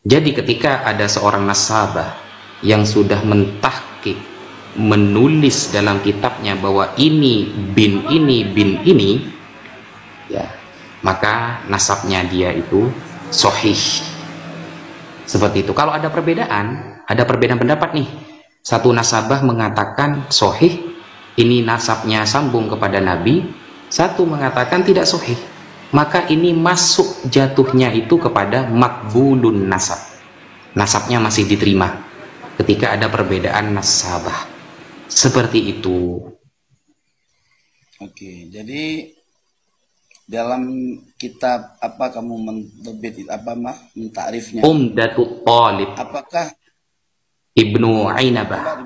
Jadi ketika ada seorang nasabah yang sudah mentahqiq, menulis dalam kitabnya bahwa ini bin ini, ya, maka nasabnya dia itu sahih. Seperti itu. Kalau ada perbedaan pendapat nih. Satu nasabah mengatakan sahih, ini nasabnya sambung kepada Nabi. Satu mengatakan tidak sahih. Maka ini masuk jatuhnya itu kepada makbulun nasab. Nasabnya masih diterima ketika ada perbedaan nasabah. Seperti itu. Oke, jadi dalam kitab apa kamu mentakrifnya? Umdatut Thalib. Apakah Ibnu Ainabah.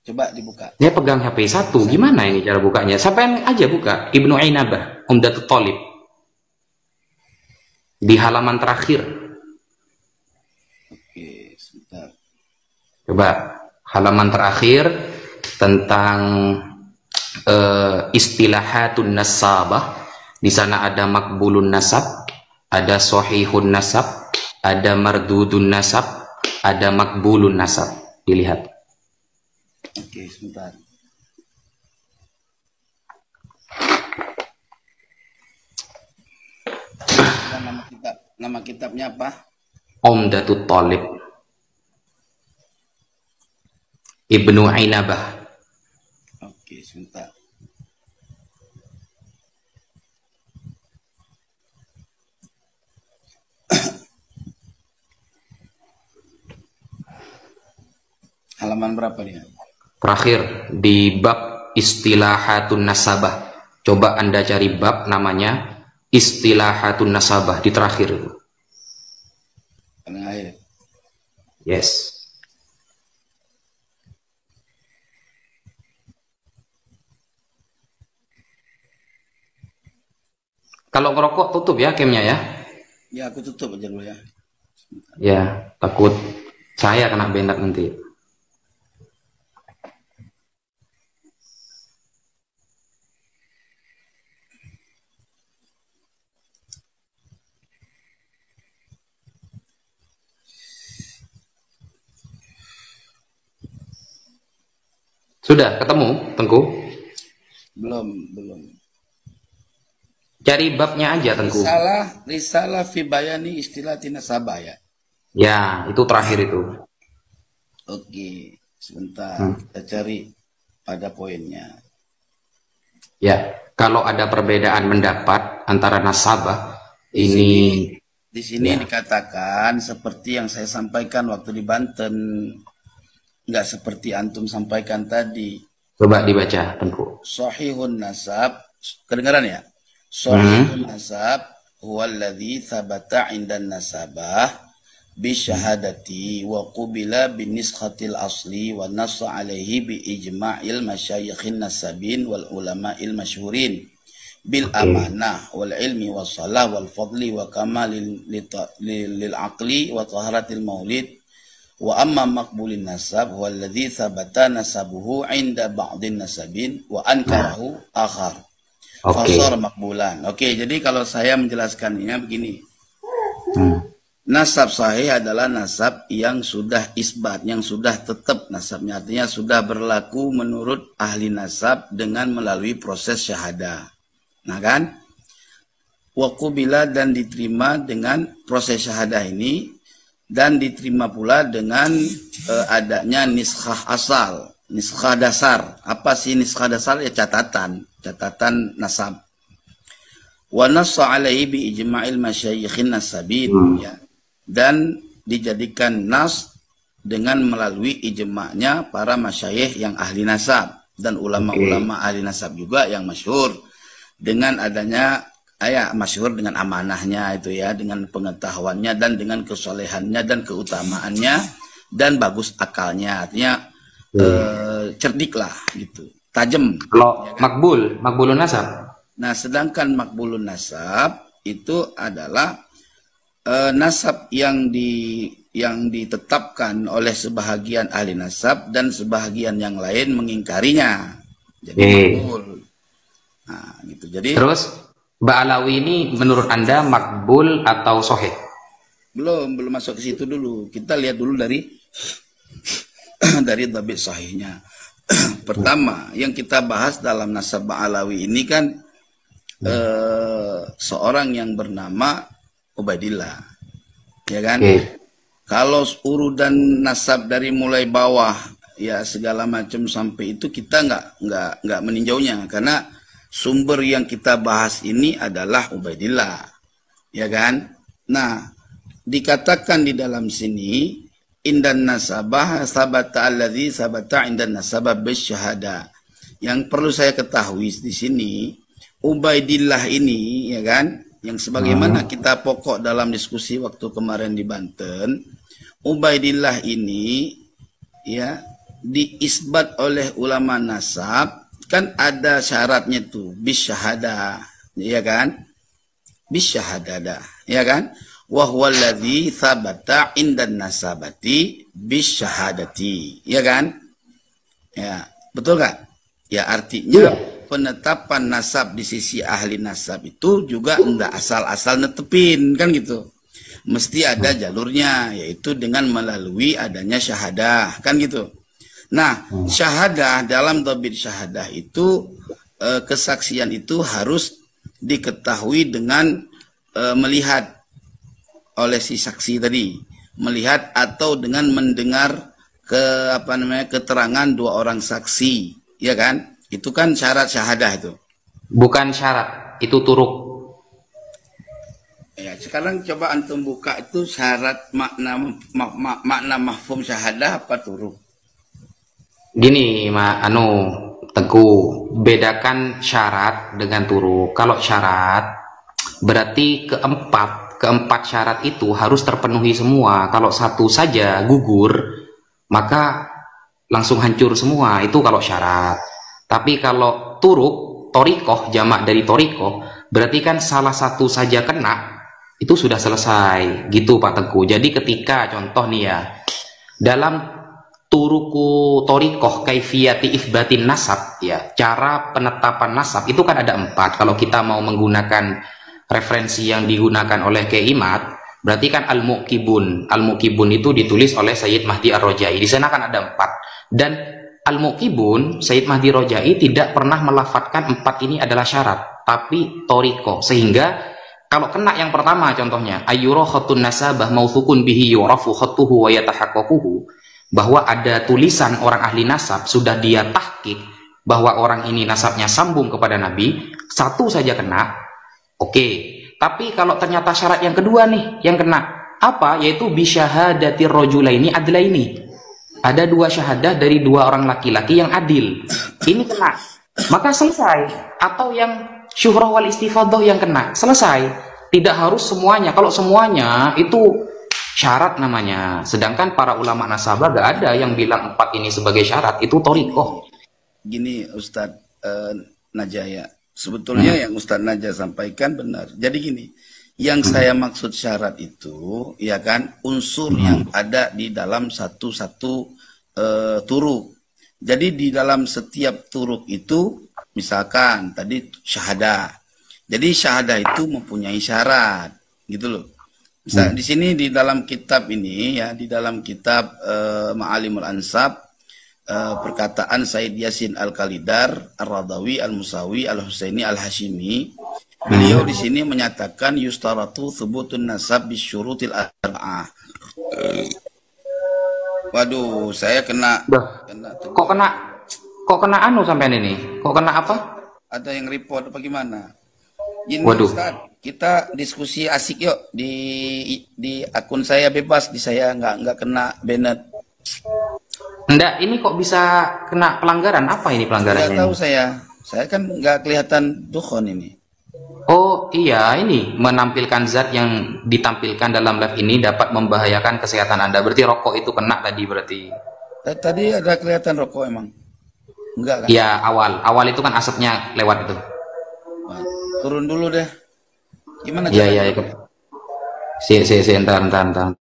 Coba dibuka. Dia pegang HP satu. Gimana ini cara bukanya? Sampai aja buka Ibnu Ainabah, Umdatut Thalib. Di halaman terakhir. Oke, sebentar. Coba halaman terakhir tentang istilahatun nasabah. Di sana ada makbulun nasab, ada sahihun nasab, ada mardudun nasab, ada makbulun nasab. Dilihat. Oke, sebentar. Nama kitabnya apa? Umdatut Thalib. Ibnu Ainabah. Oke, sebentar. Halaman berapa dia? Terakhir di bab istilahatun nasabah. Coba Anda cari bab namanya istilahatun nasabah di terakhir itu. Terakhir. Yes. Kalau ngerokok tutup ya camnya ya. Ya, aku tutup aja dulu ya. Ya, takut saya kena bentak nanti. Sudah ketemu, Tengku? Belum. Cari babnya aja, Tengku. Risalah fi bayani istilah nasabah ya. Ya, itu terakhir itu. Oke, sebentar. Kita cari pada poinnya. Ya, kalau ada perbedaan pendapat antara nasabah, Di sini ya. dikatakan seperti yang saya sampaikan waktu di Banten. Nggak seperti antum sampaikan tadi. Coba dibaca, Tengku. Sahihun nasab, kedengaran ya? Sahihun nasab huwa alladhi thabata 'indan nasabah bi syahadati wa qubila bin niskhatil asli wa nassa 'alaihi bi ijma'il masyayikhin nasabin wal ulama'il masyhurin bil amanah wal ilmi was salah wal fadli wa kamalil lil aqli wa taharatil maulid. Wa amma maqbulin nasab huwa alladhi thabata nasabuhu 'inda ba'dhin nasabin wa ankarahu akhar. Fasar makbulan. Oke, jadi kalau saya menjelaskannya begini. Nasab sahih adalah nasab yang sudah isbat, yang sudah tetap nasabnya. Artinya sudah berlaku menurut ahli nasab dengan melalui proses syahadah. Nah kan? Wa qubila dan diterima dengan proses syahadah ini. Dan diterima pula dengan adanya niskhah asal, niskhah dasar. Apa sih niskhah dasar? Ya catatan nasab. Wa nassa 'alaihi bi ijma'il masyayikhin nasabin ya. Dan dijadikan nas dengan melalui ijma'nya para masyayikh yang ahli nasab dan ulama-ulama ahli nasab juga yang masyhur dengan adanya masyhur dengan amanahnya itu ya, dengan pengetahuannya dan dengan kesolehannya dan keutamaannya dan bagus akalnya, artinya cerdik lah gitu, tajam. Kalau ya kan? Makbulun nasab. Nah, sedangkan makbulun nasab itu adalah nasab yang ditetapkan oleh sebahagian ahli nasab dan sebahagian yang lain mengingkarinya. Jadi makbul. Nah, gitu. Jadi terus Mbak Alawi ini menurut Anda makbul atau sahih? belum masuk ke situ dulu. Kita lihat dulu dari dari dhabit sahihnya. Pertama, yang kita bahas dalam nasab Alawi ini kan seorang yang bernama Ubaidillah, ya kan? Kalau urutan nasab dari mulai bawah ya segala macam sampai itu kita nggak meninjaunya, karena sumber yang kita bahas ini adalah Ubaidillah, ya kan? Nah, dikatakan di dalam sini indan nasabah sabata alladzi sabata indan nasabah bisyahada. Yang perlu saya ketahui di sini, Ubaidillah ini, ya kan, yang sebagaimana kita pokok dalam diskusi waktu kemarin di Banten, Ubaidillah ini ya diisbat oleh ulama nasab kan ada syaratnya tuh bisyahada, ya kan? Bisyahada, ya kan? Wa huwa alladzi tsabata indan nasabati bisyahadati, ya kan? Ya, betul kan? Ya, artinya penetapan nasab di sisi ahli nasab itu juga enggak asal-asal netepin, kan gitu. Mesti ada jalurnya, yaitu dengan melalui adanya syahadah, kan gitu. Nah, syahadah, dalam dhabit syahadah itu kesaksian itu harus diketahui dengan melihat oleh si saksi tadi, melihat atau dengan mendengar keterangan dua orang saksi, ya kan? Itu kan syarat syahadah itu. Bukan syarat, itu turuk. Ya, sekarang coba antum buka itu syarat makna mafhum syahadah apa turuk. Gini, Teguh, bedakan syarat dengan turuk. Kalau syarat berarti keempat syarat itu harus terpenuhi semua. Kalau satu saja gugur, maka langsung hancur semua. Itu kalau syarat. Tapi kalau turuk, torikoh, jamak dari torikoh, berarti kan salah satu saja kena, itu sudah selesai, gitu Pak Teguh. Jadi ketika contoh nih ya, dalam turuku torikoh kaifiyati ifbatin nasab, ya, cara penetapan nasab itu kan ada 4. Kalau kita mau menggunakan referensi yang digunakan oleh Keimat, berarti kan al-muqibun. Al-muqibun itu ditulis oleh Sayyid Mahdi Ar-Rojai. Di sana kan ada 4. Dan al-muqibun, Sayyid Mahdi Rojai tidak pernah melafatkan 4 ini adalah syarat, tapi torikoh. Sehingga kalau kena yang pertama contohnya, ayyura khatun nasabah mauthukun bihi yurafu khatuhu wa yatahaqqaquhu, bahwa ada tulisan orang ahli nasab sudah dia tahqiq bahwa orang ini nasabnya sambung kepada Nabi, satu saja kena, oke. Tapi kalau ternyata syarat yang kedua nih yang kena, apa? Yaitu bisyahadati rajulaini adlaini. Ada 2 syahadah dari 2 orang laki-laki yang adil. Ini kena. Maka selesai. Atau yang syuhrah wal istifadah yang kena, selesai. Tidak harus semuanya. Kalau semuanya itu syarat namanya. Sedangkan para ulama nasabah gak ada yang bilang 4 ini sebagai syarat. Itu torikoh. Gini Ustadz Najaya, sebetulnya yang Ustadz Najaya sampaikan benar. Jadi gini, yang saya maksud syarat itu, ya kan, unsur yang ada di dalam satu-satu turuk. Jadi di dalam setiap turuk itu, misalkan tadi syahadah. Jadi syahadah itu mempunyai syarat, gitu loh. Misal di sini di dalam kitab ini ya, di dalam kitab Ma'alimul Ansab, perkataan Said Yasin Al-Khalidar, Ar-Radawi, Al-Musawi, Al-Husaini, Al-Hashimi, beliau di sini menyatakan yustaratu thubutun nasab bisyurutil arba'ah. Waduh, saya kena. Kok kena anu sampean ini? Kok kena apa? Ada yang report apa gimana? Gini, Waduh. Ustaz, kita diskusi asik yuk di akun saya bebas, di saya nggak kena banned. Enggak, ini kok bisa kena pelanggaran? Apa ini pelanggarannya? Nggak tahu saya kan nggak kelihatan dukhon ini. Oh iya, ini menampilkan zat yang ditampilkan dalam live ini dapat membahayakan kesehatan Anda. Berarti rokok itu kena tadi berarti. Tadi ada kelihatan rokok emang? Enggak kan? Ya awal itu kan asapnya lewat itu. Turun dulu deh. Gimana Iya caranya? iya. Si entar.